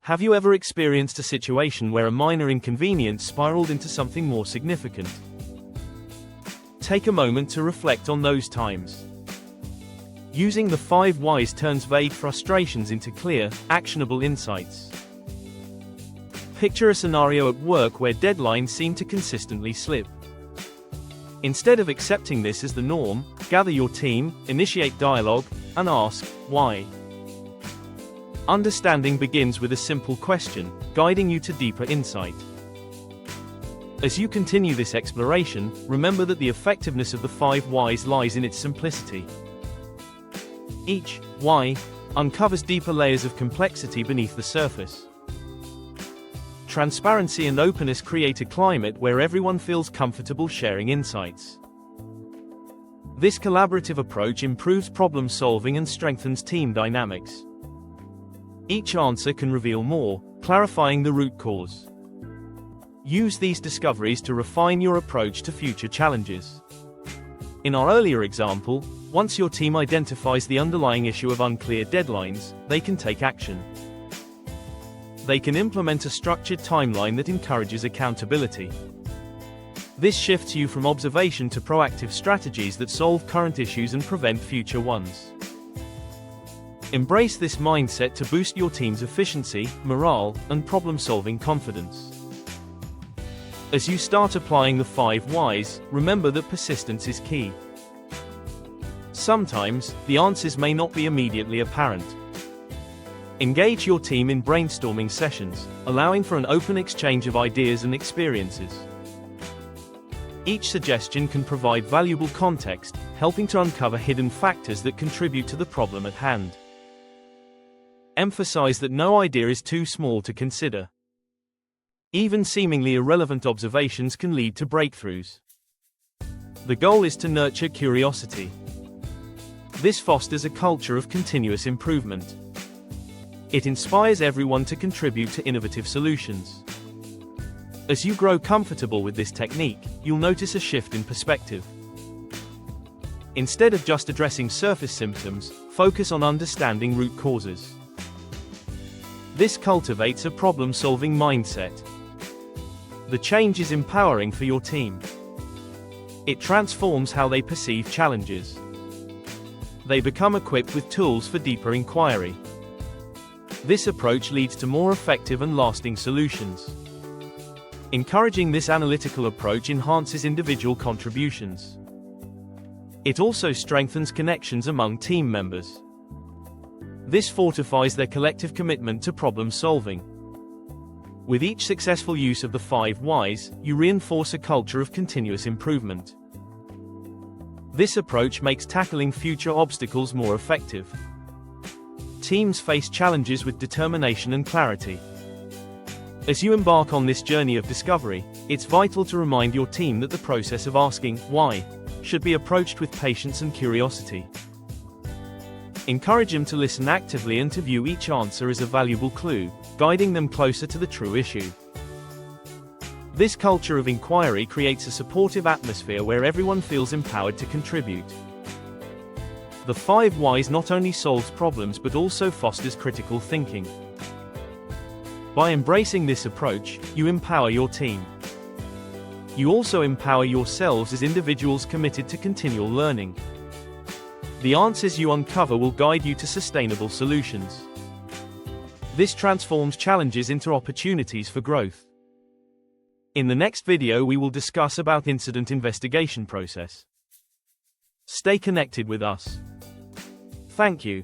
Have you ever experienced a situation where a minor inconvenience spiraled into something more significant? Take a moment to reflect on those times. Using the 5 whys turns vague frustrations into clear, actionable insights. Picture a scenario at work where deadlines seem to consistently slip. Instead of accepting this as the norm, gather your team, initiate dialogue, and ask, why? Understanding begins with a simple question, guiding you to deeper insight. As you continue this exploration, remember that the effectiveness of the 5 whys lies in its simplicity. Each why uncovers deeper layers of complexity beneath the surface. Transparency and openness create a climate where everyone feels comfortable sharing insights. This collaborative approach improves problem solving and strengthens team dynamics. Each answer can reveal more, clarifying the root cause. Use these discoveries to refine your approach to future challenges. In our earlier example, once your team identifies the underlying issue of unclear deadlines, they can take action. They can implement a structured timeline that encourages accountability. This shifts you from observation to proactive strategies that solve current issues and prevent future ones. Embrace this mindset to boost your team's efficiency, morale, and problem-solving confidence. As you start applying the 5 whys, remember that persistence is key. Sometimes, the answers may not be immediately apparent. Engage your team in brainstorming sessions, allowing for an open exchange of ideas and experiences. Each suggestion can provide valuable context, helping to uncover hidden factors that contribute to the problem at hand. Emphasize that no idea is too small to consider. Even seemingly irrelevant observations can lead to breakthroughs. The goal is to nurture curiosity. This fosters a culture of continuous improvement. It inspires everyone to contribute to innovative solutions. As you grow comfortable with this technique, you'll notice a shift in perspective. Instead of just addressing surface symptoms, focus on understanding root causes. This cultivates a problem-solving mindset. The change is empowering for your team. It transforms how they perceive challenges. They become equipped with tools for deeper inquiry. This approach leads to more effective and lasting solutions. Encouraging this analytical approach enhances individual contributions. It also strengthens connections among team members. This fortifies their collective commitment to problem solving. With each successful use of the 5 whys, you reinforce a culture of continuous improvement. This approach makes tackling future obstacles more effective. Teams face challenges with determination and clarity. As you embark on this journey of discovery, it's vital to remind your team that the process of asking why should be approached with patience and curiosity. Encourage them to listen actively and to view each answer as a valuable clue, guiding them closer to the true issue. This culture of inquiry creates a supportive atmosphere where everyone feels empowered to contribute. The 5 whys not only solves problems but also fosters critical thinking. By embracing this approach, you empower your team. You also empower yourselves as individuals committed to continual learning. The answers you uncover will guide you to sustainable solutions. This transforms challenges into opportunities for growth. In the next video we will discuss about incident investigation process. Stay connected with us. Thank you.